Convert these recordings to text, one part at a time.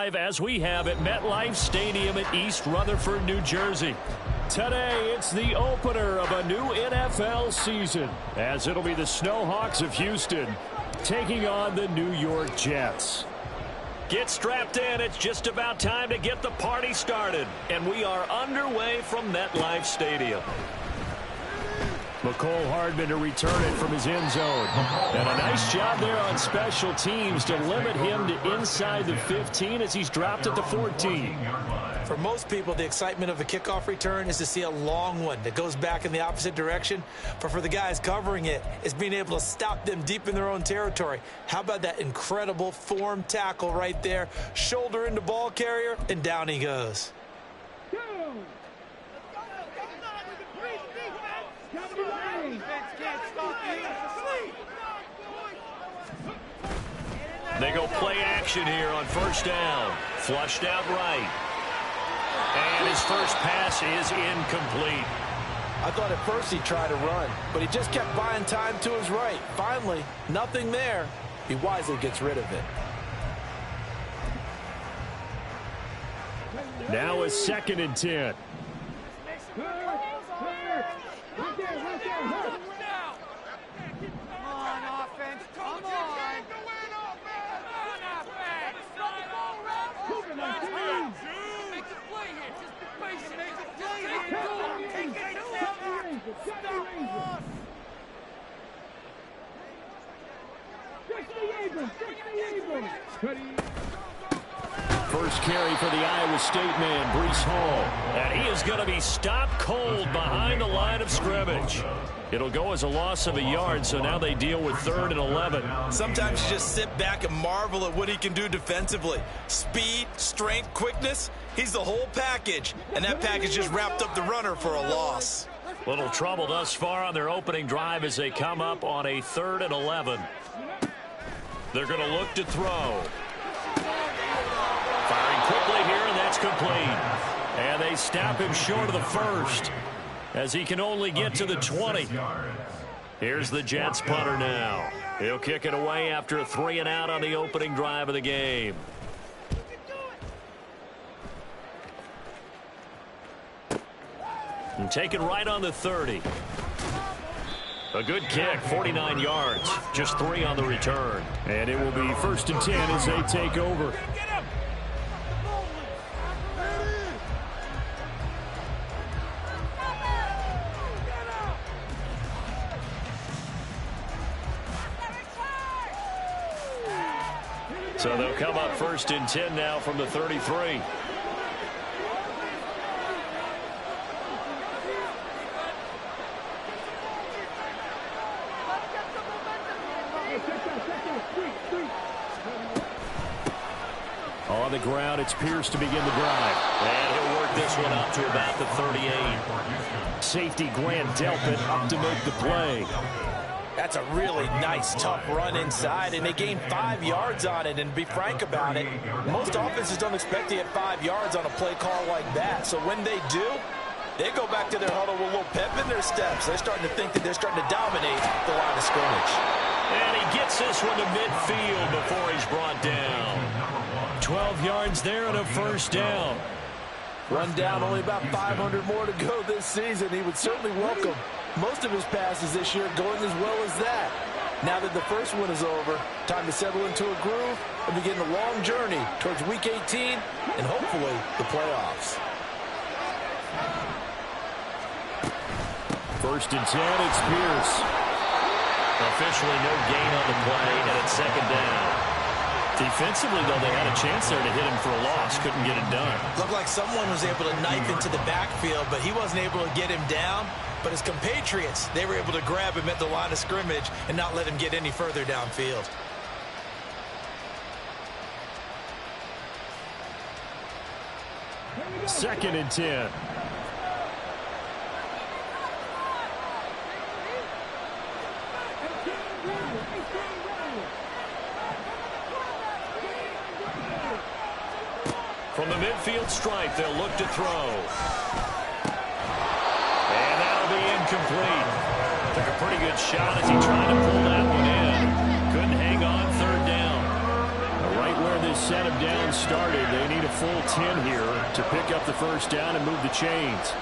live as we have at MetLife Stadium at East Rutherford, New Jersey. Today, it's the opener of a new NFL season, as it'll be the Snowhawks of Houston taking on the New York Jets. Get strapped in. It's just about time to get the party started. And we are underway from MetLife Stadium. McCole Hardman to return it from his end zone. And a nice job there on special teams to limit him to inside the 15 as he's dropped at the 14. For most people, the excitement of a kickoff return is to see a long one that goes back in the opposite direction. But for the guys covering it, it's being able to stop them deep in their own territory. How about that incredible form tackle right there? Shoulder into ball carrier, and down he goes. They go play action here on first down. Flushed out right. And his first pass is incomplete. I thought at first he tried to run, but he just kept buying time to his right. Finally, nothing there. He wisely gets rid of it. Now a 2nd and 10. First carry for the Iowa State man, Breece Hall. And he is going to be stopped cold behind the line of scrimmage. It'll go as a loss of a yard, so now they deal with 3rd and 11. Sometimes you just sit back and marvel at what he can do defensively. Speed, strength, quickness, he's the whole package. And that package just wrapped up the runner for a loss. Little trouble thus far on their opening drive as they come up on a 3rd and 11. They're going to look to throw. Firing quickly here, and that's complete. And they stop him short of the first as he can only get to the 20. Here's the Jets punter now. He'll kick it away after a 3 and out on the opening drive of the game. And taken right on the 30. A good kick, 49 yards, just 3 on the return. And it will be 1st and 10 as they take over. So they'll come up 1st and 10 now from the 33. On the ground, it's Pierce to begin the drive. And he'll work this one up to about the 38. Safety Grant Delpit up to make the play. That's a really nice, tough run inside, and they gained 5 yards on it. And to be frank about it, most offenses don't expect to get 5 yards on a play call like that. So when they do, they go back to their huddle with a little pep in their steps. They're starting to think that they're starting to dominate the line of scrimmage. And he gets this one to midfield before he's brought down. 12 yards there and a 1st down. Run down, only about 500 more to go this season. He would certainly welcome most of his passes this year going as well as that. Now that the first one is over, time to settle into a groove and begin the long journey towards Week 18 and hopefully the playoffs. 1st and 10, it's Pierce. Officially no gain on the play, and it's 2nd down. Defensively, though, they had a chance there to hit him for a loss. Couldn't get it done. Looked like someone was able to knife into the backfield, but he wasn't able to get him down. But his compatriots, they were able to grab him at the line of scrimmage and not let him get any further downfield. Second and 10. From the midfield stripe, they'll look to throw. And that'll be incomplete. Took a pretty good shot as he tried to pull that one in. Couldn't hang on 3rd down. Right where this set him down started. They need a full 10 here to pick up the first down and move the chains.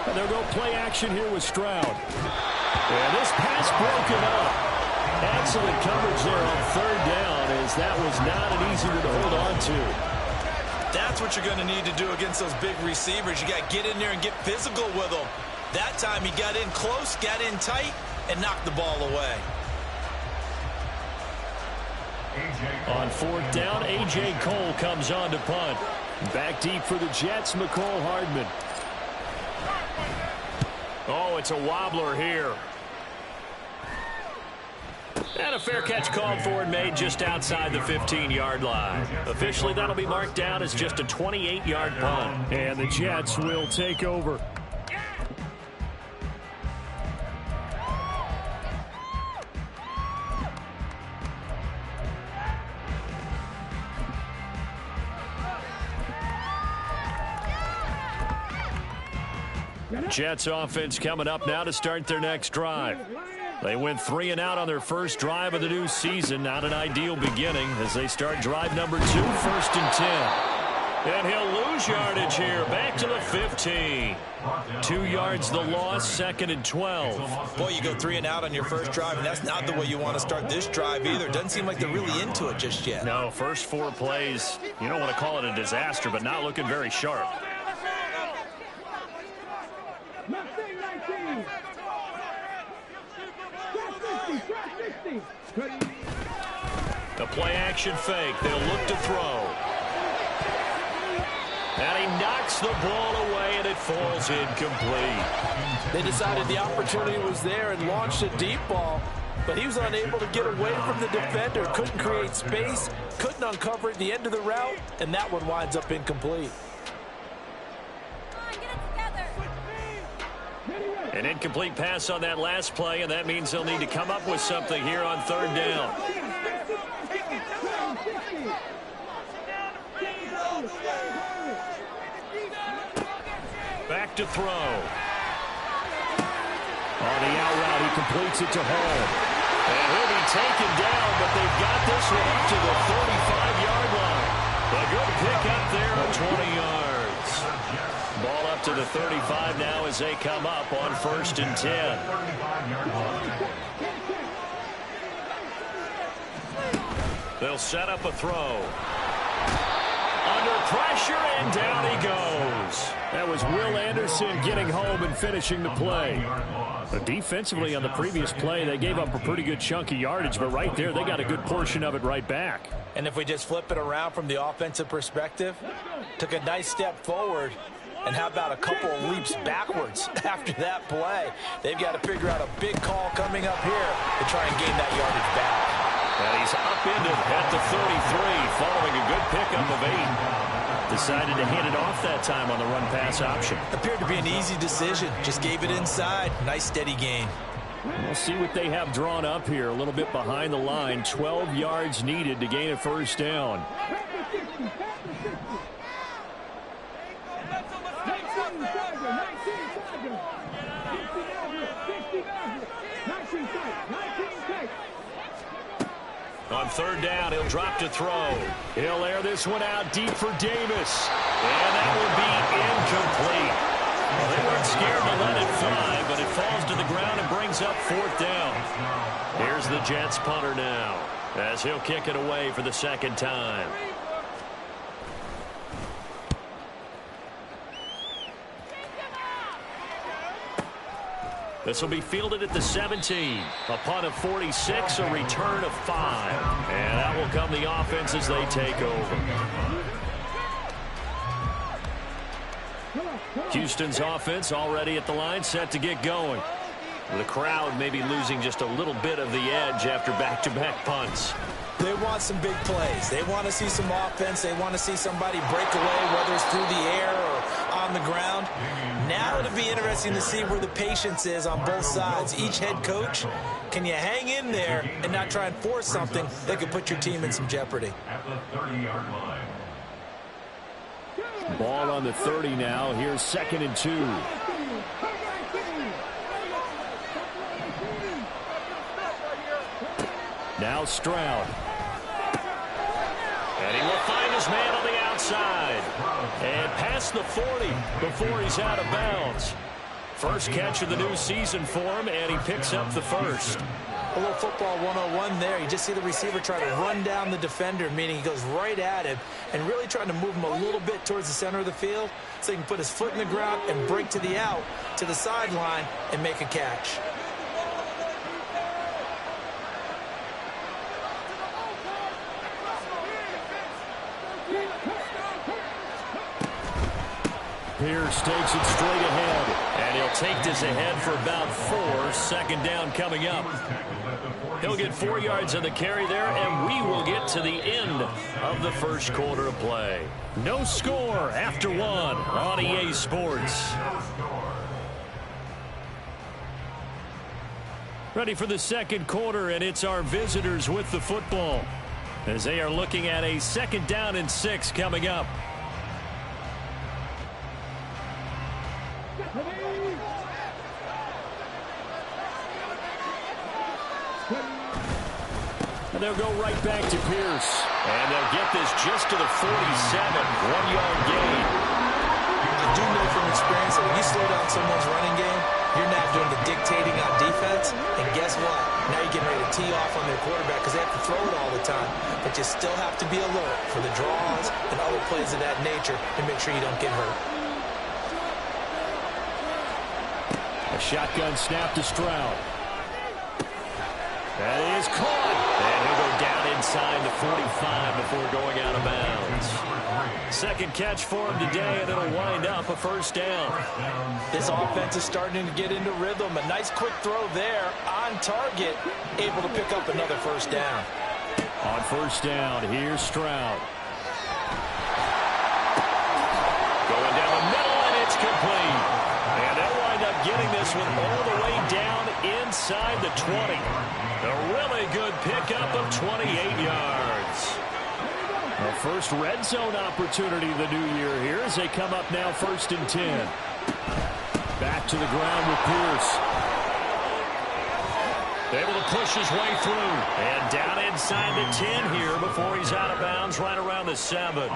And they'll go play action here with Stroud. And this pass broken up. Excellent coverage there on third down, as that was not an easy one to hold on to. That's what you're going to need to do against those big receivers. You got to get in there and get physical with them. That time he got in close, got in tight, and knocked the ball away. On fourth down, A.J. Cole comes on to punt. Back deep for the Jets, McCole Hardman. Oh, it's a wobbler here. And a fair catch called for and made just outside the 15-yard line. Officially, that'll be marked down as just a 28-yard punt. And the Jets will take over. Jets offense coming up now to start their next drive. They went 3 and out on their first drive of the new season. Not an ideal beginning as they start drive number 2, 1st and 10. And he'll lose yardage here. Back to the 15. 2 yards the loss, 2nd and 12. Boy, you go 3 and out on your first drive, and that's not the way you want to start this drive either. Doesn't seem like they're really into it just yet. No, first 4 plays, you don't want to call it a disaster, but not looking very sharp. The play-action fake. They'll look to throw. And he knocks the ball away, and it falls incomplete. They decided the opportunity was there and launched a deep ball, but he was unable to get away from the defender. Couldn't create space, couldn't uncover at the end of the route, and that one winds up incomplete. An incomplete pass on that last play, and that means they'll need to come up with something here on third down. Back to throw. On the out route, he completes it to Hall. And he'll be taken down, but they've got this one up to the 35-yard line. A good pick up there of 20 yards. Ball up to the 35 now as they come up on 1st and 10. They'll set up a throw. Under pressure, and down he goes. That was Will Anderson getting home and finishing the play. But defensively on the previous play, they gave up a pretty good chunk of yardage, but right there, they got a good portion of it right back. And if we just flip it around from the offensive perspective, took a nice step forward, and how about a couple of leaps backwards after that play? They've got to figure out a big call coming up here to try and gain that yardage back. And he's upended at the 33 following a good pickup of 8. Decided to hand it off that time on the run-pass option. Appeared to be an easy decision. Just gave it inside. Nice steady gain. We'll see what they have drawn up here. A little bit behind the line. 12 yards needed to gain a first down. On third down, he'll drop to throw. He'll air this one out deep for Davis. And that will be incomplete. Well, they weren't scared to let it fly, but it falls to the ground and brings up 4th down. Here's the Jets punter now, as he'll kick it away for the 2nd time. This will be fielded at the 17. A punt of 46, a return of 5. And that will come the offense as they take over. Houston's offense already at the line, set to get going. The crowd may be losing just a little bit of the edge after back-to-back punts. They want some big plays. They want to see some offense. They want to see somebody break away, whether it's through the air or on the ground. Now it'll be interesting to see where the patience is on both sides. Each head coach, can you hang in there and not try and force something that could put your team in some jeopardy? At the 30-yard line. Ball on the 30 now. Here's 2nd and 2. Now Stroud. And he will find his man on the outside. And past the 40 before he's out of bounds. First catch of the new season for him, and he picks up the first. A little football 101 there. You just see the receiver try to run down the defender, meaning he goes right at him and really trying to move him a little bit towards the center of the field so he can put his foot in the ground and break to the out, to the sideline, and make a catch. Pierce takes it straight ahead, and he'll take this ahead for about 4. Second down coming up. He'll get 4 yards on the carry there, and we will get to the end of the first quarter of play. No score after 1 on EA Sports. Ready for the second quarter, and it's our visitors with the football as they are looking at a 2nd down and 6 coming up. And they'll go right back to Pierce. And they'll get this just to the 47. 1-yard gain. I do know from experience that when you slow down someone's running game, you're not doing the dictating on defense. And guess what? Now you're getting ready to tee off on their quarterback because they have to throw it all the time. But you still have to be alert for the draws and other plays of that nature to make sure you don't get hurt. A shotgun snap to Stroud. That is caught. And he'll go down inside the 45 before going out of bounds. Second catch for him today, and it'll wind up a first down. This offense is starting to get into rhythm. A nice quick throw there on target, able to pick up another first down. On first down, here's Stroud. Going down the middle, and it's complete. And they'll wind up getting this one all the way down inside the 20. A really good pickup of 28 yards. Our first red zone opportunity of the new year here as they come up now 1st and 10. Back to the ground with Pierce. Able to push his way through. And down inside the 10 here before he's out of bounds right around the 7.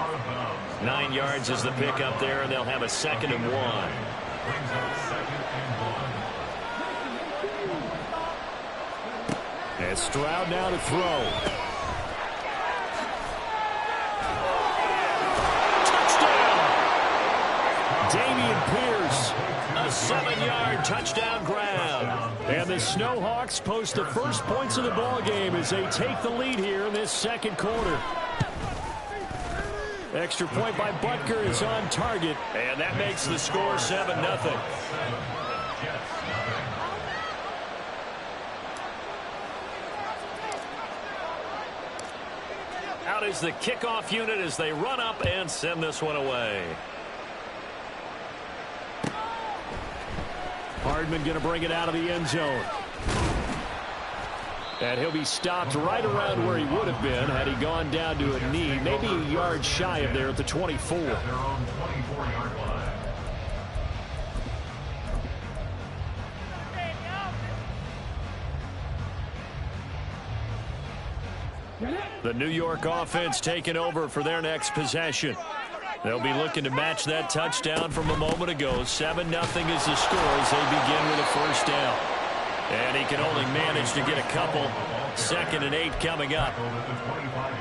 9 yards is the pickup there, and they'll have a 2nd and 1. And Stroud now to throw. Touchdown! Damian Pierce, a 7-yard touchdown grab. And the Snowhawks post the first points of the ball game as they take the lead here in this second quarter. Extra point by Butker is on target, and that makes the score 7-0. Out is the kickoff unit as they run up and send this one away. Hardman going to bring it out of the end zone. And he'll be stopped right around where he would have been had he gone down to a knee, maybe a yard shy of there at the 24. The New York offense taking over for their next possession. They'll be looking to match that touchdown from a moment ago. 7-0 is the score as they begin with a first down. And he can only manage to get a couple. 2nd and 8 coming up.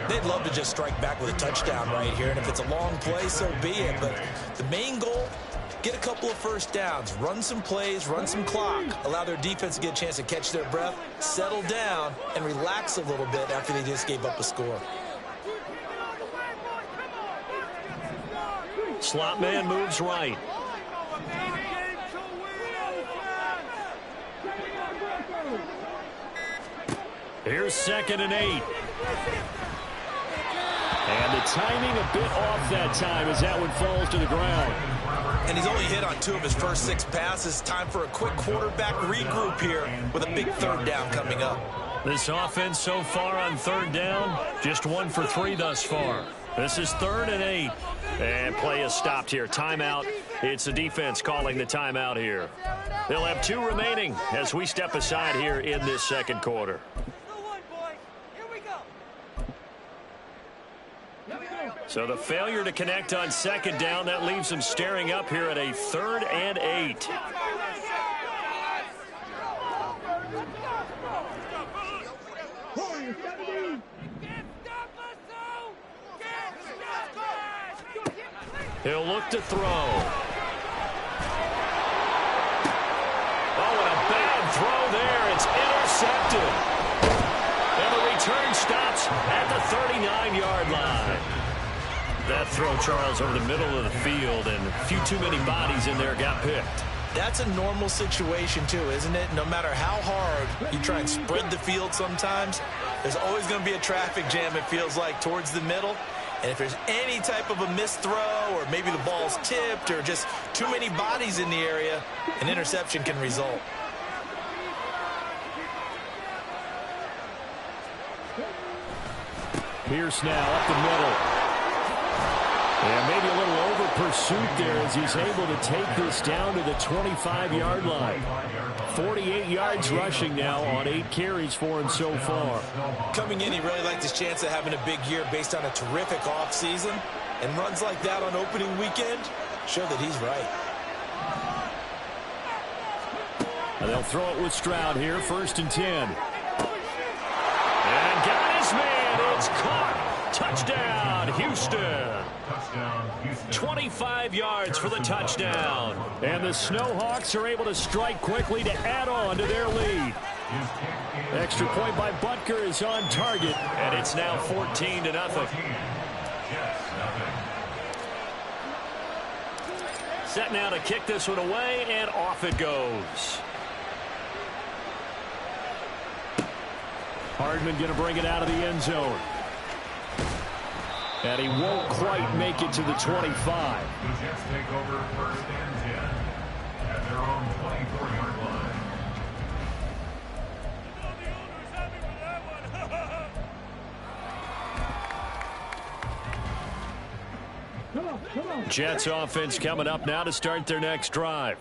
They'd love to just strike back with a touchdown right here, and if it's a long play, so be it. But the main goal, get a couple of first downs, run some plays, run some clock, allow their defense to get a chance to catch their breath, settle down, and relax a little bit after they just gave up a score. Slot man moves right. Here's 2nd and 8. And the timing a bit off that time as that one falls to the ground. And he's only hit on 2 of his first 6 passes. Time for a quick quarterback regroup here with a big 3rd down coming up. This offense so far on 3rd down, just 1 for 3 thus far. This is 3rd and 8. And play is stopped here. Timeout. It's the defense calling the timeout here. They'll have 2 remaining as we step aside here in this second quarter. So the failure to connect on second down, that leaves them staring up here at a 3rd and 8. He'll look to throw. Oh, and a bad throw there. It's intercepted. And the return stops at the 39-yard line. That throw, Charles, over the middle of the field, and a few too many bodies in there got picked. That's a normal situation, too, isn't it? No matter how hard you try and spread the field sometimes, there's always going to be a traffic jam, it feels like, towards the middle. And if there's any type of a missed throw, or maybe the ball's tipped, or just too many bodies in the area, an interception can result. Pierce now up the middle. And maybe a little over pursuit there as he's able to take this down to the 25-yard line. 48 yards rushing now on 8 carries for him so far. Coming in, he really liked his chance of having a big year based on a terrific offseason. And runs like that on opening weekend show that he's right. And they'll throw it with Stroud here, 1st and 10. And got his man. It's caught. Touchdown, Houston. 25 yards for the touchdown. And the Snowhawks are able to strike quickly to add on to their lead. Extra point by Butker is on target, and it's now 14-0. Set now to kick this one away, and off it goes. Hardman going to bring it out of the end zone. And he won't quite make it to the 25. The Jets take over 1st and 10 at their own 24-yard line. Jets offense coming up now to start their next drive.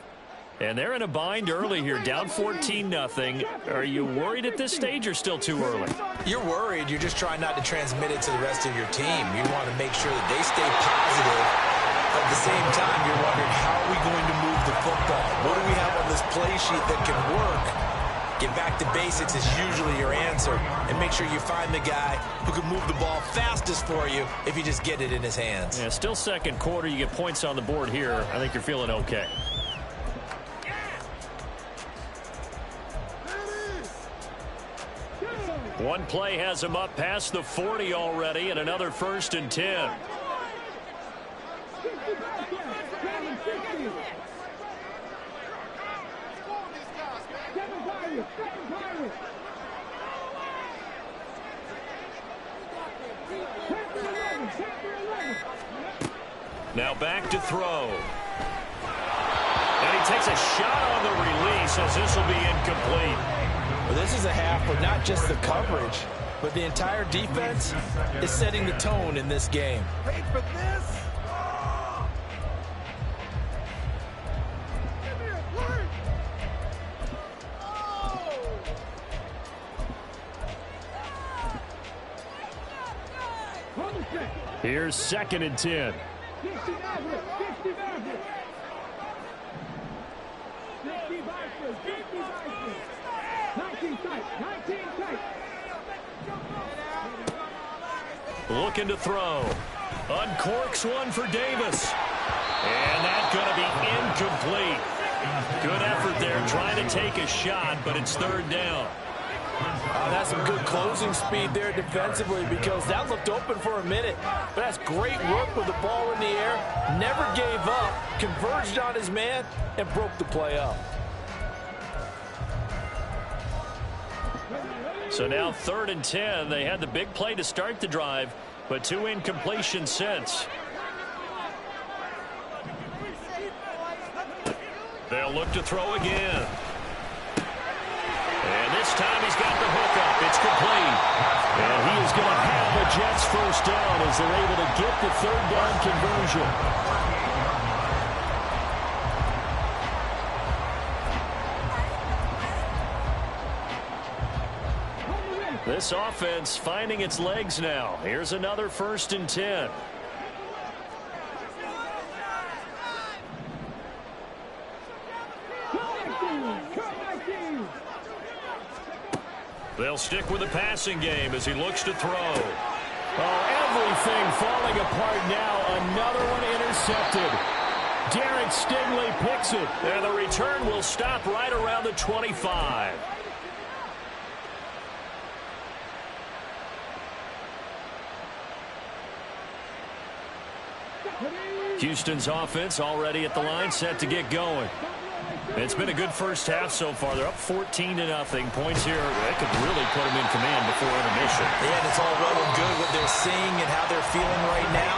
And they're in a bind early here, down 14-0. Are you worried at this stage or still too early? You're worried. You're just trying not to transmit it to the rest of your team. You want to make sure that they stay positive. But at the same time, you're wondering, how are we going to move the football? What do we have on this play sheet that can work? Get back to basics is usually your answer. And make sure you find the guy who can move the ball fastest for you if you just get it in his hands. Yeah, still second quarter. You get points on the board here. I think you're feeling okay. One play has him up past the 40 already, and another 1st and 10. Now back to throw. And he takes a shot on the release as this will be incomplete. Well, this is a half where not just the coverage, but the entire defense is setting the tone in this game. Wait for this. Give me a break. Here's 2nd and 10. 19 tight. Looking to throw. Uncorks one for Davis. And that's going to be incomplete. Good effort there trying to take a shot, but it's 3rd down. That's some good closing speed there defensively, because that looked open for a minute. But that's great work with the ball in the air. Never gave up, converged on his man, and broke the play up. So now 3rd and 10. They had the big play to start the drive, but 2 incompletions since. They'll look to throw again. And this time he's got the hook up. It's complete. And he is going to have the Jets 1st down as they're able to get the 3rd down conversion. This offense finding its legs now. Here's another 1st and 10. They'll stick with the passing game as he looks to throw. Oh, everything falling apart now. Another one intercepted. Derek Stingley picks it. And the return will stop right around the 25. Houston's offense already at the line, set to get going. It's been a good first half so far. They're up 14-0. Points here, they could really put them in command before intermission. Yeah, and it's all well and good what they're seeing and how they're feeling right now.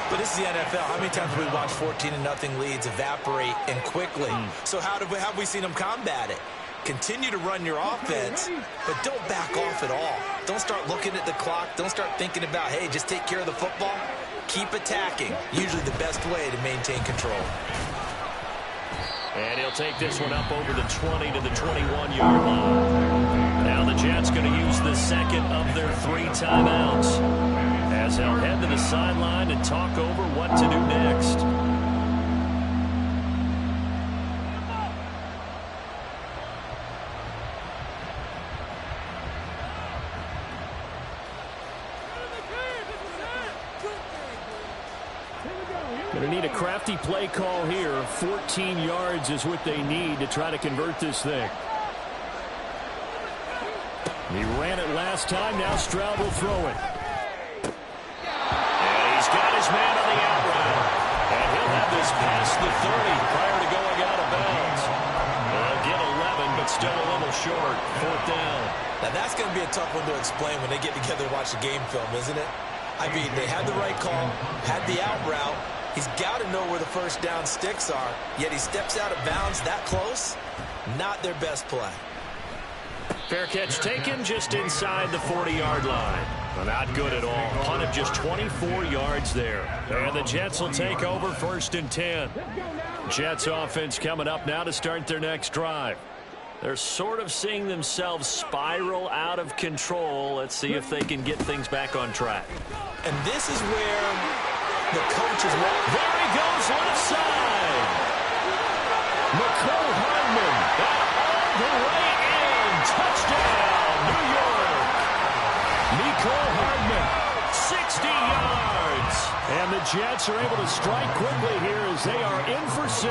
But this is the NFL. How many times have we watched 14-0 leads evaporate and quickly? So how have we seen them combat it? Continue to run your offense, but don't back off at all. Don't start looking at the clock. Don't start thinking about, hey, just take care of the football. Keep attacking. Usually the best way to maintain control. And he'll take this one up over the 20 to the 21-yard line. Now the Jets going to use the second of their 3 timeouts as they'll head to the sideline to talk over what to do next. Going to need a crafty play call here. 14 yards is what they need to try to convert this thing. He ran it last time. Now Stroud will throw it. And he's got his man on the out route. And he'll have this past the 30 prior to going out of bounds. They'll get 11, but still a little short. 4th down. Now that's going to be a tough one to explain when they get together and watch the game film, isn't it? I mean, they had the right call, had the out route. He's got to know where the first down sticks are, yet he steps out of bounds that close. Not their best play. Fair catch taken just inside the 40-yard line. Well, not good at all. Punt of just 24 yards there. And the Jets will take over 1st and 10. Jets offense coming up now to start their next drive. They're sort of seeing themselves spiral out of control. Let's see if they can get things back on track. And this is where the coaches want. There he goes, left side. McCole Hardman on the way in. Touchdown, New York. McCole Hardman, 60 yards. And the Jets are able to strike quickly here as they are in for 6.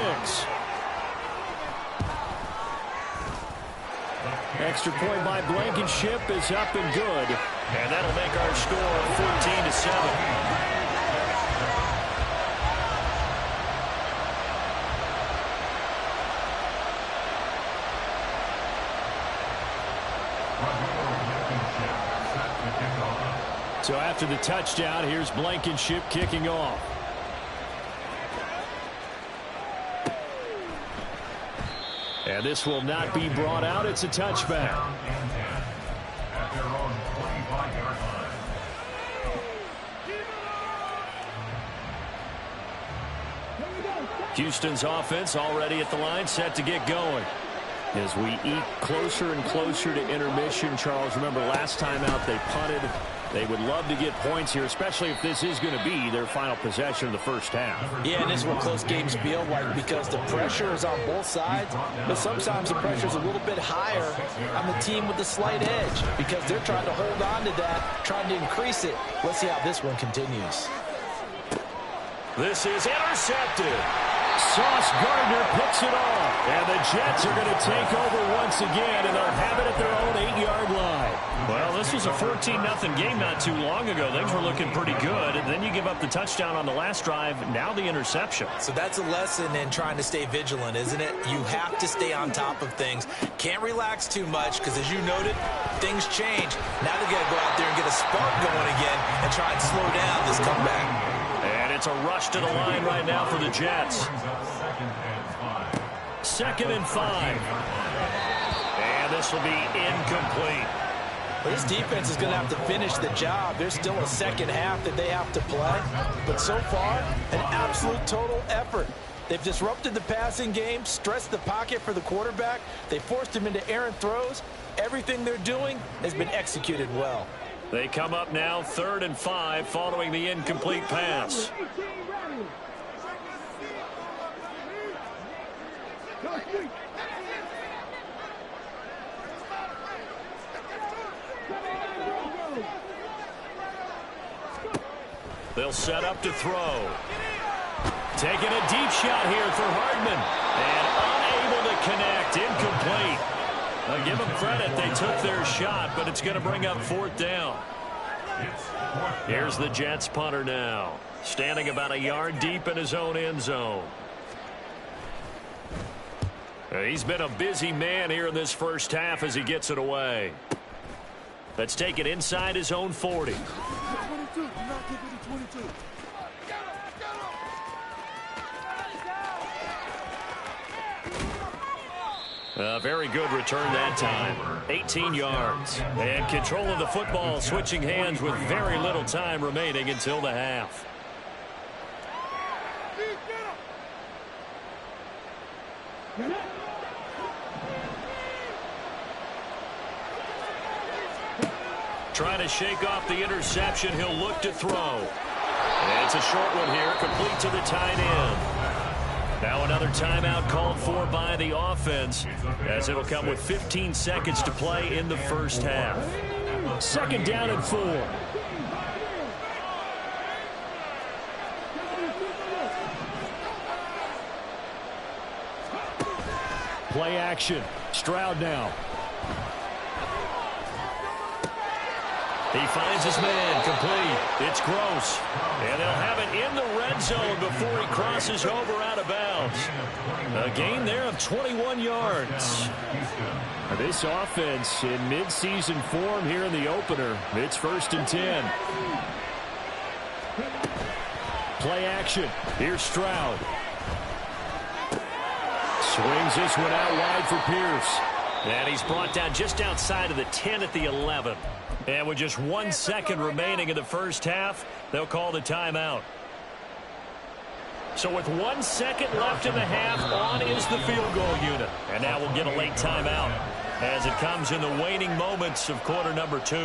Extra point by Blankenship is up and good. And that'll make our score 14-7. So after the touchdown, here's Blankenship kicking off. And this will not be brought out. It's a touchback. At their own 25-yard line. Houston's offense already at the line, set to get going. As we eke closer and closer to intermission, Charles, remember last time out they punted. They would love to get points here, especially if this is going to be their final possession of the first half. Yeah, and this is what close games feel like because the pressure is on both sides, but sometimes the pressure is a little bit higher on the team with the slight edge because they're trying to hold on to that, trying to increase it. Let's see how this one continues. This is intercepted. Sauce Gardner picks it off. And the Jets are going to take over once again, and they'll have it at their own 8-yard line. Well, this was a 14-0 game not too long ago. Things were looking pretty good, and then you give up the touchdown on the last drive, now the interception. So that's a lesson in trying to stay vigilant, isn't it? You have to stay on top of things. Can't relax too much because, as you noted, things change. Now they got to go out there and get a spark going again and try and slow down this comeback. And it's a rush to the line right now for the Jets. 2nd and 5. And this will be incomplete. Well, this defense is going to have to finish the job. There's still a second half that they have to play. But so far, an absolute total effort. They've disrupted the passing game, stressed the pocket for the quarterback. They forced him into errant throws. Everything they're doing has been executed well. They come up now 3rd and 5 following the incomplete pass. They'll set up to throw. Taking a deep shot here for Hardman. And unable to connect. Incomplete. I'll give them credit. They took their shot, but it's going to bring up fourth down. Here's the Jets punter now. Standing about a yard deep in his own end zone. He's been a busy man here in this first half as he gets it away. Let's take it inside his own 40. 22. Do not give it to 22. A very good return that time. 18 yards. And control of the football switching hands with very little time remaining until the half. Trying to shake off the interception. He'll look to throw. And it's a short one here, complete to the tight end. Now another timeout called for by the offense, as it'll come with 15 seconds to play in the first half. Second down and 4. Play action. Stroud now. He finds his man, complete. It's Gross. And they'll have it in the red zone before he crosses over out of bounds. A gain there of 21 yards. This offense in midseason form here in the opener. It's 1st and 10. Play action. Here's Stroud. Swings this one out wide for Pierce. And he's brought down just outside of the 10 at the 11. And with just 1 second remaining in the first half, they'll call the timeout. So with 1 second left in the half, on is the field goal unit. And now we'll get a late timeout as it comes in the waning moments of quarter number 2.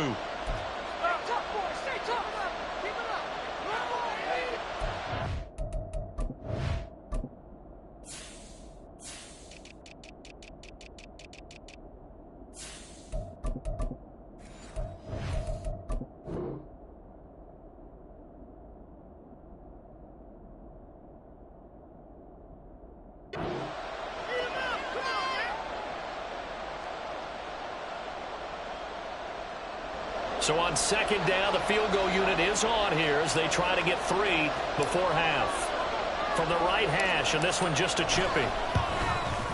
So on second down, the field goal unit is on here as they try to get 3 before half. From the right hash, and this one just a chipping.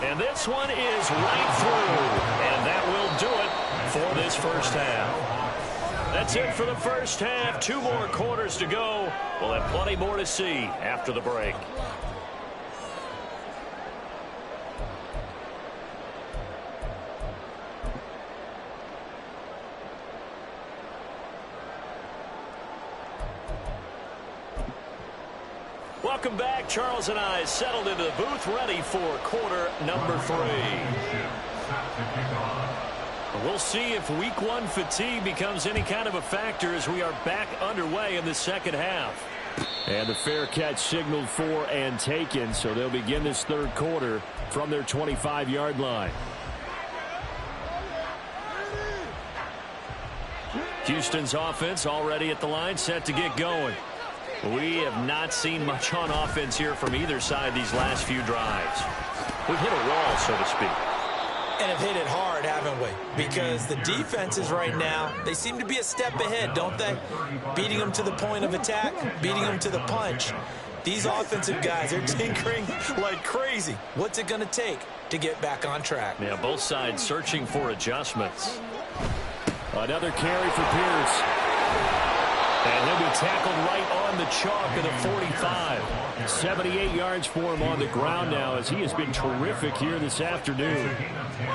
And this one is right through. And that will do it for this first half. That's it for the first half. 2 more quarters to go. We'll have plenty more to see after the break. Welcome back. Charles and I settled into the booth ready for quarter number 3. We'll see if week 1 fatigue becomes any kind of a factor as we are back underway in the second half. And the fair catch signaled for and taken, so they'll begin this third quarter from their 25-yard line. Houston's offense already at the line, set to get going. We have not seen much on offense here from either side these last few drives. We've hit a wall, so to speak. And have hit it hard, haven't we? Because the defenses right now, they seem to be a step ahead, don't they? Beating them to the point of attack, beating them to the punch. These offensive guys, they're tinkering like crazy. What's it going to take to get back on track? Yeah, both sides searching for adjustments. Another carry for Pierce. And he'll be tackled right on the chalk of the 45. 78 yards for him on the ground now as he has been terrific here this afternoon.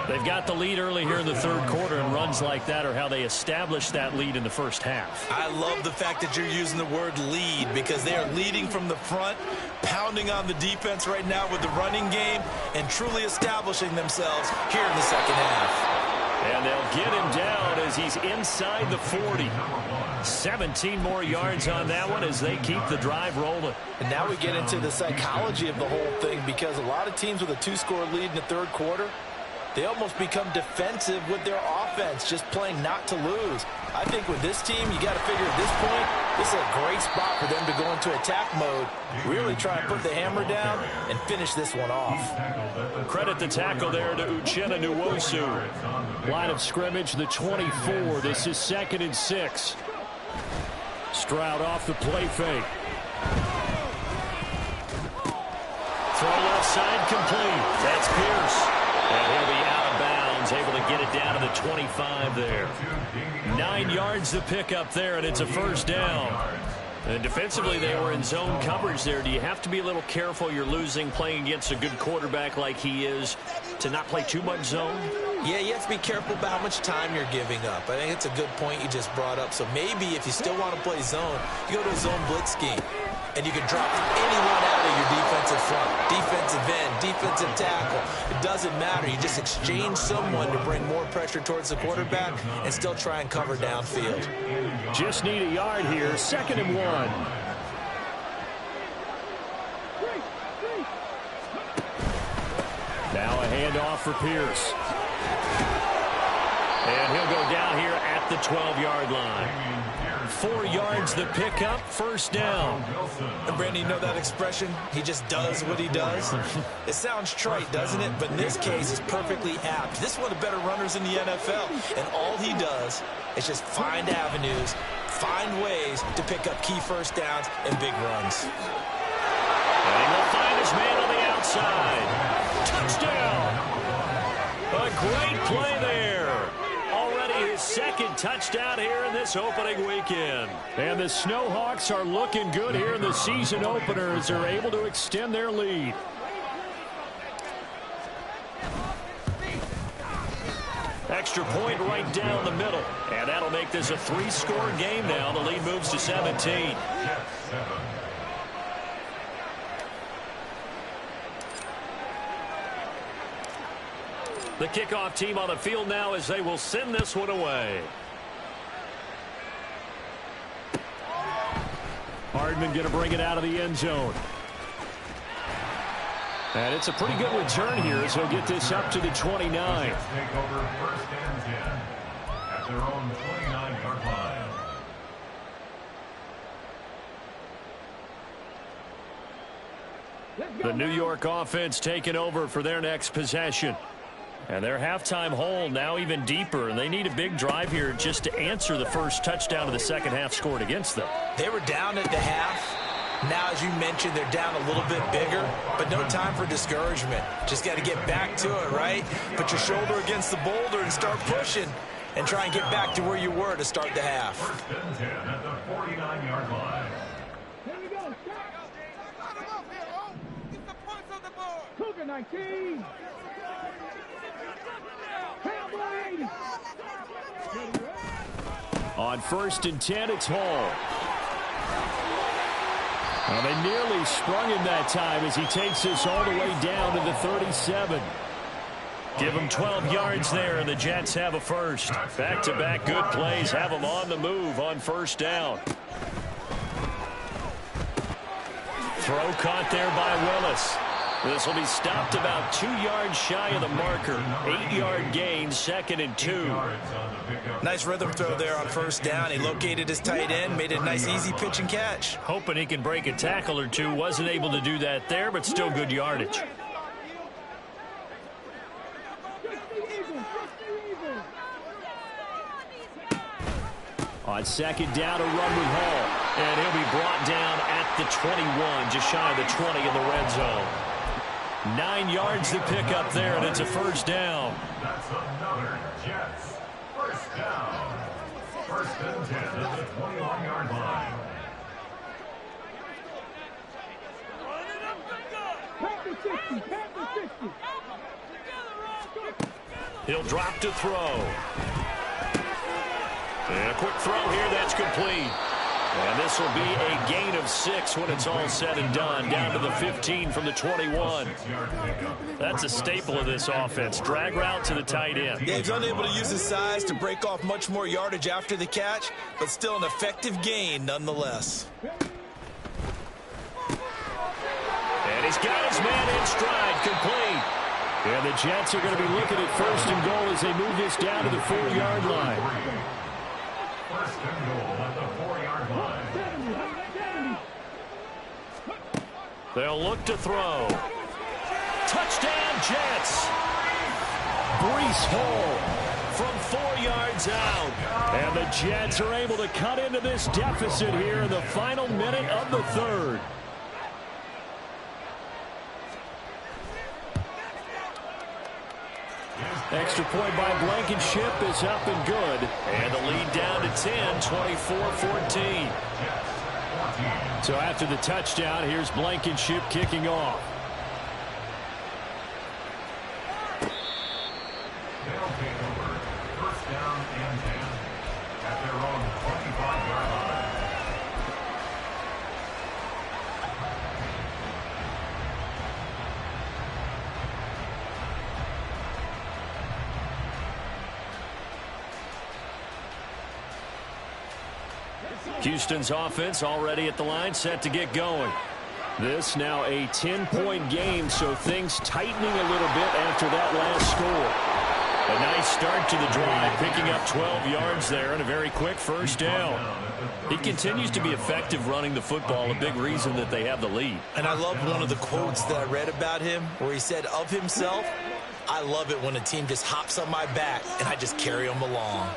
They've got the lead early here in the third quarter, and runs like that are how they established that lead in the first half. I love the fact that you're using the word lead because they are leading from the front, pounding on the defense right now with the running game, and truly establishing themselves here in the second half. And they'll get him down as he's inside the 40. 17 more yards on that one as they keep the drive rolling. And now we get into the psychology of the whole thing, because a lot of teams with a 2-score lead in the third quarter, They almost become defensive with their offense, just playing not to lose. I think with this team, you got to figure at this point, this is a great spot for them to go into attack mode, really try and put the hammer down and finish this one off. Credit the tackle there to Uchenna Nwosu. Line of scrimmage, the 24. This is 2nd and 6. Stroud off the play fake. Throw left side complete. That's Pierce. And he'll be out of bounds, able to get it down to the 25 there. 9 yards to pick up there, and it's a first down. And defensively, they were in zone coverage there. Do you have to be a little careful? You're losing, playing against a good quarterback like he is, to not play too much zone? Yeah, you have to be careful about how much time you're giving up. I think it's a good point you just brought up. So maybe if you still want to play zone, you go to a zone blitz scheme. And you can drop anyone out of your defensive front, defensive end, defensive tackle. It doesn't matter. You just exchange someone to bring more pressure towards the quarterback and still try and cover downfield. Just need a yard here. 2nd and 1. Now a handoff for Pierce. And he'll go down here at the 12-yard line. 4 yards the pickup, first down. And Brandon, you know that expression? He just does what he does. It sounds trite, doesn't it? But in this case, it's perfectly apt. This is one of the better runners in the NFL. And all he does is just find avenues, find ways to pick up key first downs and big runs. And he will find his man on the outside. Touchdown. A great play there. His 2nd touchdown here in this opening weekend. And the Snowhawks are looking good here in the season opener as they're able to extend their lead. Extra point right down the middle. And that'll make this a 3-score game now. The lead moves to 17. The kickoff team on the field now as they will send this one away. Hardman going to bring it out of the end zone. And it's a pretty good return here as he'll get this up to the 29. Take over 1st and 10 at their own 29-yard line. The New York offense taking over for their next possession. And their halftime hole now even deeper, and they need a big drive here just to answer the first touchdown of the second half scored against them. They were down at the half. Now, as you mentioned, they're down a little bit bigger, but no time for discouragement. Just got to get back to it, right? Put your shoulder against the boulder and start pushing and try and get back to where you were to start the half. 1st and 10 at the 49-yard line. Here we go. Get the points on the board. Cougar 19. On 1st and 10, it's Hall. Well, they nearly sprung him that time as he takes this all the way down to the 37. Give him 12 yards there, and the Jets have a first. Back-to-back good plays have them on the move on 1st down. Throw caught there by Willis. This will be stopped about 2 yards shy of the marker. 8-yard gain, 2nd and 2. Nice rhythm throw there on 1st down. He located his tight end, made it a nice easy pitch and catch. Hoping he can break a tackle or two. Wasn't able to do that there, but still good yardage. On 2nd down to run with Hall. And he'll be brought down at the 21, just shy of the 20 in the red zone. 9 yards to pick up there, and it's a first down. That's another Jets. First down. 1st and 10 at the 21-yard line. He'll drop to throw. And a quick throw here, that's complete. And this will be a gain of 6 when it's all said and done. Down to the 15 from the 21. That's a staple of this offense. Drag route to the tight end. Yeah, he's unable to use his size to break off much more yardage after the catch, but still an effective gain nonetheless. And he's got his man in stride, complete. And the Jets are going to be looking at first and goal as they move this down to the 4-yard line. First and goal at the 4-yard line. They'll look to throw. Touchdown, Jets. Breece Hall from 4 yards out. And the Jets are able to cut into this deficit here in the final minute of the third. Extra point by Blankenship is up and good. And the lead down to 10, 24-14. So after the touchdown, here's Blankenship kicking off. They'll take over. First down and 10 at their own 25-yard line. Houston's offense already at the line, set to get going. This now a 10-point game, so things tightening a little bit after that last score. A nice start to the drive, picking up 12 yards there and a very quick first down. He continues to be effective running the football, a big reason that they have the lead. And I love one of the quotes that I read about him where he said of himself, "I love it when a team just hops on my back and I just carry them along."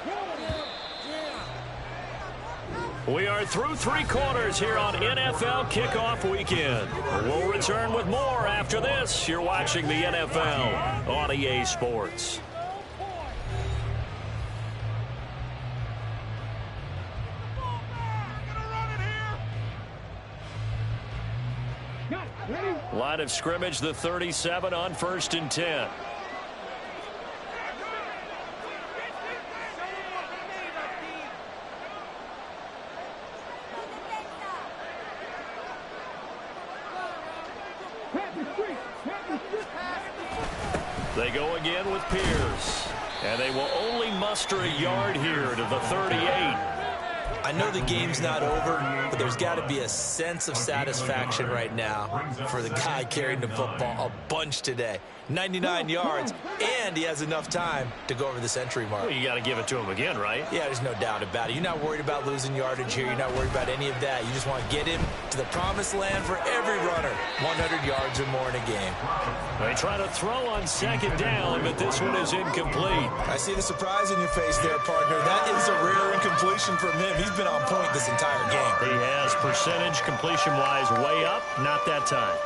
We are through 3 quarters here on NFL Kickoff Weekend. We'll return with more after this. You're watching the NFL on EA Sports. Line of scrimmage, the 37 on 1st and 10. They go again with Pierce. And they will only muster a yard here to the 38. I know the game's not over, but there's got to be a sense of satisfaction right now for the guy carrying the football a bunch today. 99 yards, and he has enough time to go over the century mark. Well, you got to give it to him again, right? Yeah, there's no doubt about it. You're not worried about losing yardage here. You're not worried about any of that. You just want to get him to the promised land for every runner. 100 yards or more in a game. They try to throw on 2nd down, but this one is incomplete. I see the surprise in your face there, partner. That is a rare incompletion from him. He's been on point this entire game. He has percentage completion-wise way up, not that time.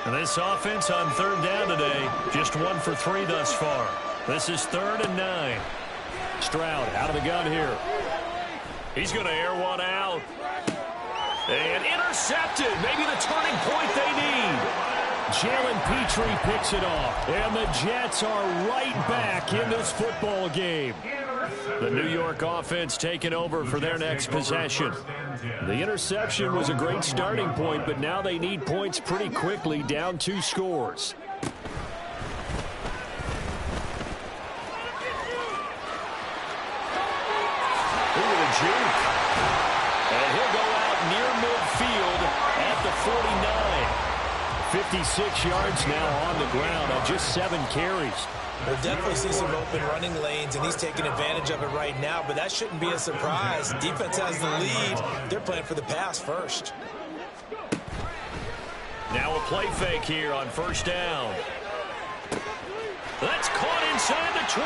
And this offense on 3rd down today, just 1 for 3 thus far. This is 3rd and 9. Stroud out of the gun here. He's going to air one out. And intercepted. Maybe the turning point they need. Jalen Petrie picks it off. And the Jets are right back in this football game. The New York offense taking over for their next possession. The interception was a great starting point, but now they need points pretty quickly, down 2 scores. Look at the juke. And he'll go out near midfield at the 49. 56 yards now on the ground on just 7 carries. We'll definitely see some open running lanes, and he's taking advantage of it right now, but that shouldn't be a surprise. Defense has the lead. They're playing for the pass first. Now a play fake here on 1st down. That's caught inside the 20.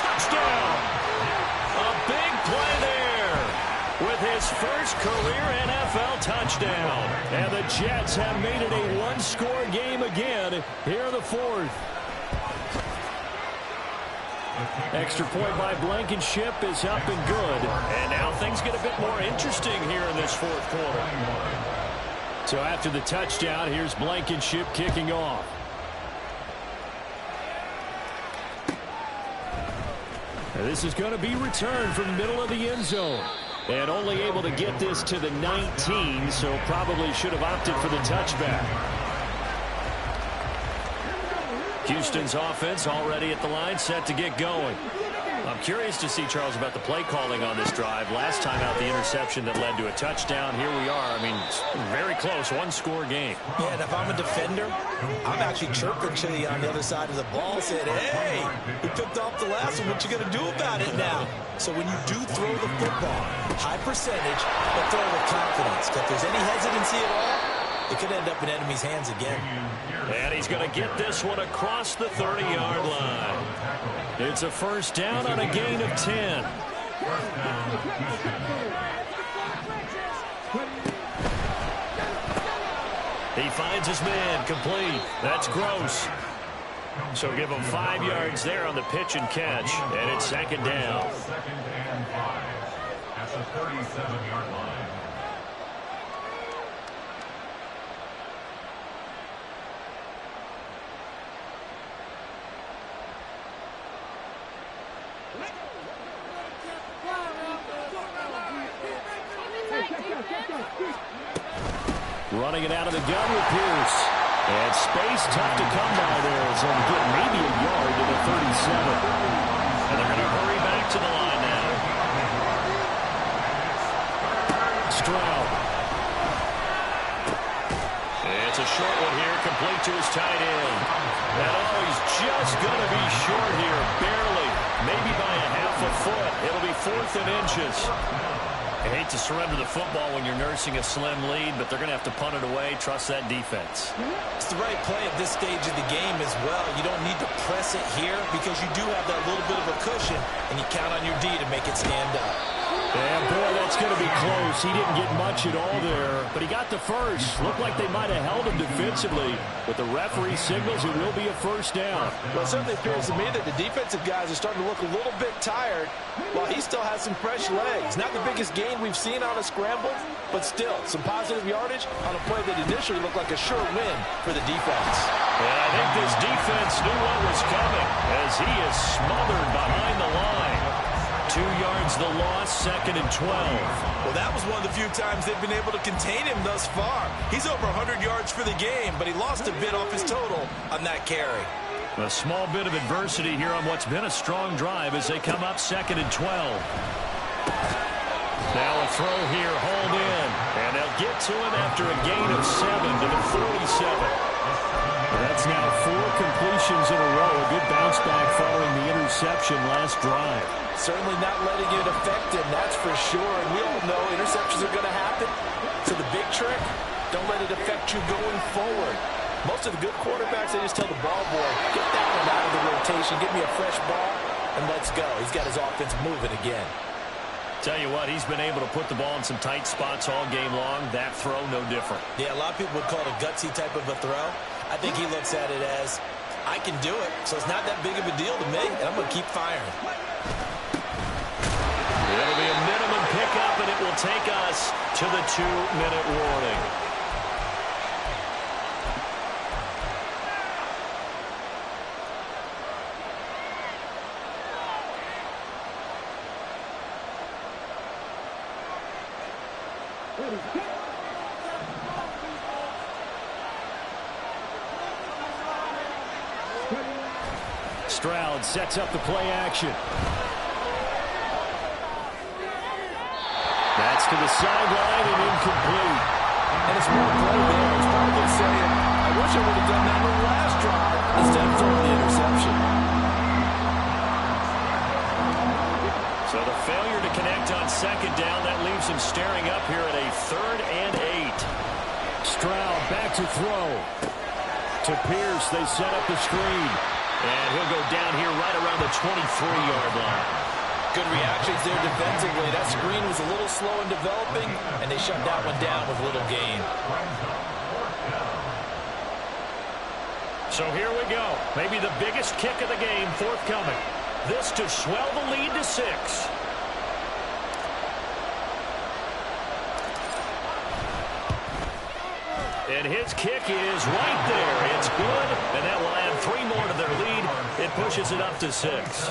Touchdown. A big play there with his first career NFL touchdown. And the Jets have made it a 1-score game again here in the 4th. Extra point by Blankenship is up and good. And now things get a bit more interesting here in this 4th quarter. So after the touchdown, here's Blankenship kicking off. And this is going to be returned from the middle of the end zone. And only able to get this to the 19, so probably should have opted for the touchback. Houston's offense already at the line, set to get going. I'm curious to see, Charles, about the play calling on this drive. Last time out, the interception that led to a touchdown. Here we are. I mean, very close, one-score game. Yeah, and if I'm a defender, I'm actually chirping to you on the other side of the ball, saying, hey, we picked off the last one. What you going to do about it now? So when you do throw the football, high percentage, but throw with confidence. If there's any hesitancy at all, it could end up in enemy's hands again. And he's going to get this one across the 30-yard line. It's a first down on a gain of 10. He finds his man, complete. That's Gross. So give him 5 yards there on the pitch and catch, and it's second down. Second and 5 at the 37-yard line. Running it out of the gun with Pierce. And space tough to come by there. So he get maybe a yard to the 37. And they're going to hurry back to the line now. Stroud. It's a short one here, complete to his tight end. And he's just going to be short here, barely. Maybe by a half a foot. It'll be 4th and inches. I hate to surrender the football when you're nursing a slim lead, but they're going to have to punt it away. Trust that defense. It's the right play at this stage of the game as well. You don't need to press it here because you do have that little bit of a cushion, and you count on your D to make it stand up. And boy, that's going to be close. He didn't get much at all there, but he got the first. Looked like they might have held him defensively, but the referee signals it will be a first down. Well, it certainly appears to me that the defensive guys are starting to look a little bit tired while he still has some fresh legs. Not the biggest gain we've seen on a scramble, but still some positive yardage on a play that initially looked like a sure win for the defense. And I think this defense knew what was coming as he is smothered behind the line. 2 yards the loss, 2nd and 12. Well, that was one of the few times they've been able to contain him thus far. He's over 100 yards for the game, but he lost a bit off his total on that carry. A small bit of adversity here on what's been a strong drive as they come up 2nd and 12. Now a throw here, hauled in, and they'll get to him after a gain of 7 to the 47. That's now 4 completions in a row. A good bounce back following the interception last drive. Certainly not letting it affect him, that's for sure. And we all know interceptions are going to happen. So the big trick, don't let it affect you going forward. Most of the good quarterbacks, they just tell the ball boy, get that one out of the rotation, get me a fresh ball, and let's go. He's got his offense moving again. Tell you what, he's been able to put the ball in some tight spots all game long. That throw, no different. Yeah, a lot of people would call it a gutsy type of a throw. I think he looks at it as, I can do it, so it's not that big of a deal to me, and I'm going to keep firing. It'll be a minimum pickup, and it will take us to the 2-minute warning. Stroud sets up the play action. That's to the sideline and incomplete. And it's more play there. He's probably saying, I wish I would have done that in the last drive instead of throwing the interception. So the failure to connect on 2nd down, that leaves him staring up here at a 3rd and 8. Stroud back to throw. To Pierce, they set up the screen. And he'll go down here right around the 23-yard line. Good reactions there defensively. That screen was a little slow in developing, and they shut that one down with little gain. So here we go. Maybe the biggest kick of the game forthcoming. This to swell the lead to 6. And his kick is right there. It's good, and that will add 3 more to their lead. It pushes it up to 6.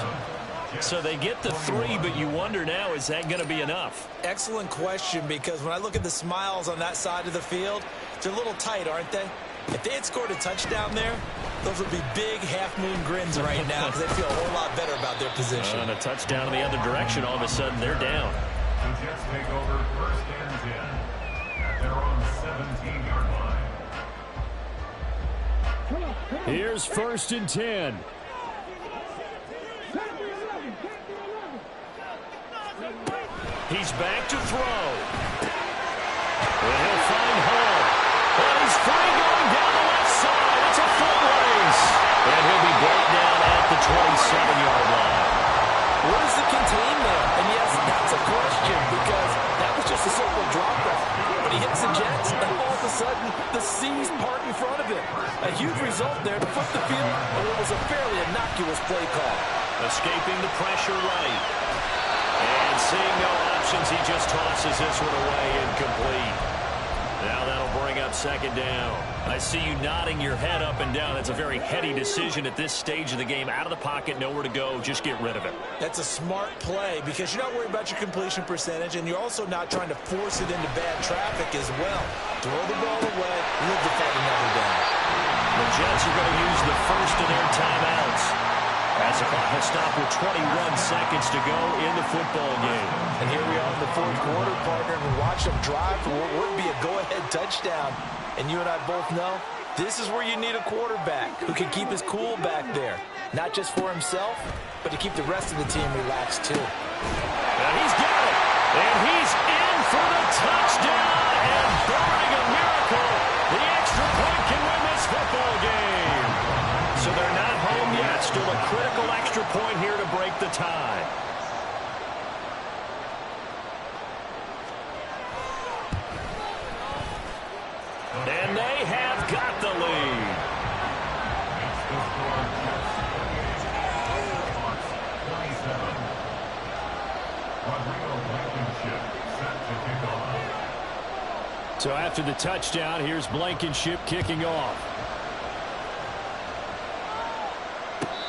So they get the 3, but you wonder now, is that going to be enough? Excellent question, because when I look at the smiles on that side of the field, they're a little tight, aren't they? If they had scored a touchdown there, those would be big half-moon grins right now because they feel a whole lot better about their position. And a touchdown in the other direction, all of a sudden they're down. The Jets take over 1st and 10 at their own 17-yard line. Here's 1st and 10. He's back to throw. And he'll find Hall. And he's free going down the left side. It's a foot race. And he'll be brought down at the 27-yard line. Where's the contain there? And yes, that's a question because that was just a simple drop-off. But he hits the Jets, and all of a sudden, the seas part in front of him. A huge result there to flip the field, and it was a fairly innocuous play call. Escaping the pressure right. And seeing no options, he just tosses this one away, incomplete. Now that'll bring up 2nd down. I see you nodding your head up and down. That's a very heady decision at this stage of the game. Out of the pocket, nowhere to go. Just get rid of it. That's a smart play because you're not worried about your completion percentage, and you're also not trying to force it into bad traffic as well. Throw the ball away, live to fight another down. The Jets are going to use the first of their timeouts as the clock has stopped with 21 seconds to go in the football game. And here we are in the 4th quarter, partner, and we watch them drive for what would be a go-ahead touchdown. And you and I both know this is where you need a quarterback who can keep his cool back there. Not just for himself, but to keep the rest of the team relaxed too. And he's got it. And he's in for the touchdown. And barring a miracle, the extra point can win this football game. So they're not home yet. Still a critical extra point here to break the tie. And they have got the lead. So after the touchdown, here's Blankenship kicking off.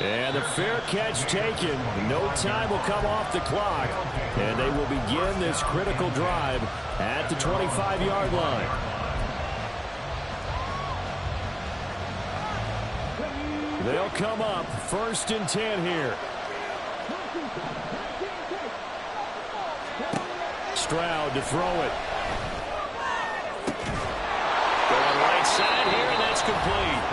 And the fair catch taken. No time will come off the clock. And they will begin this critical drive at the 25-yard line. They'll come up 1st and 10 here. Stroud to throw it. Going right side here, and that's complete.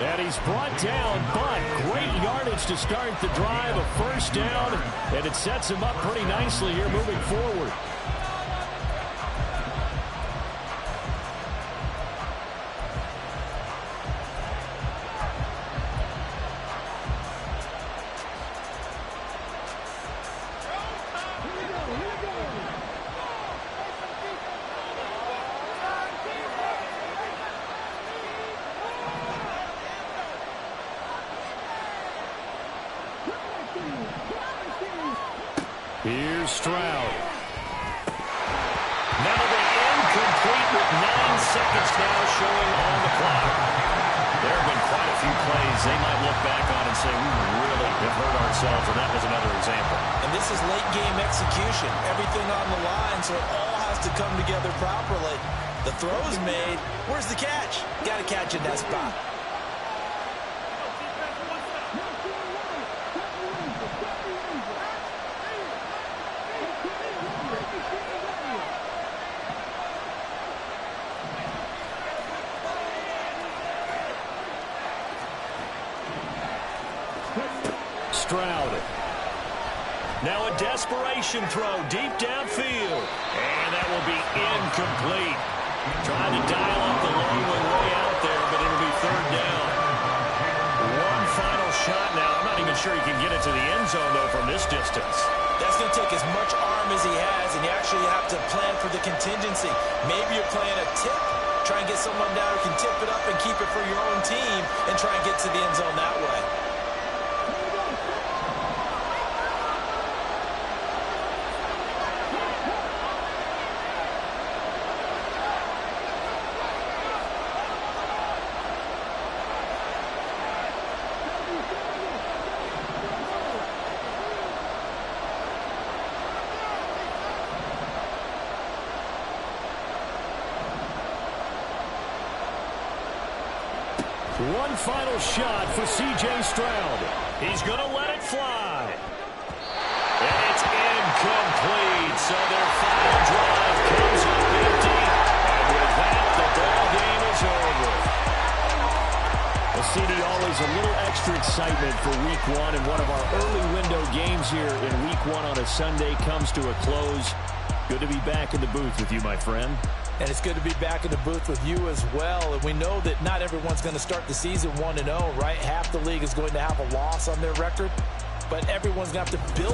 And he's brought down, but great yardage to start the drive. A 1st down, and it sets him up pretty nicely here moving forward. Here's Stroud. Now the incomplete with 9 seconds now showing on the clock. There have been quite a few plays they might look back on and say, we really have hurt ourselves, and that was another example. And this is late game execution. Everything on the line, so it all has to come together properly. The throw's made. Where's the catch? Got to catch in that spot. Stroud. Now a desperation throw deep downfield. And that will be incomplete. Trying to dial up the long one way out there, but it'll be 3rd down. One final shot now. I'm not even sure he can get it to the end zone, though, from this distance. That's going to take as much arm as he has, and you actually have to plan for the contingency. Maybe you're playing a tip. Try and get someone down who can tip it up and keep it for your own team and try and get to the end zone that way. One final shot for C.J. Stroud. He's going to let it fly. And it's incomplete. So their final drive comes up empty. And with that, the ball game is over. Well, CD, always a little extra excitement for Week 1. And one of our early window games here in Week 1 on a Sunday comes to a close. Good to be back in the booth with you, my friend. And it's good to be back in the booth with you as well. And we know that not everyone's going to start the season 1-0, right? Half the league is going to have a loss on their record. But everyone's going to have to build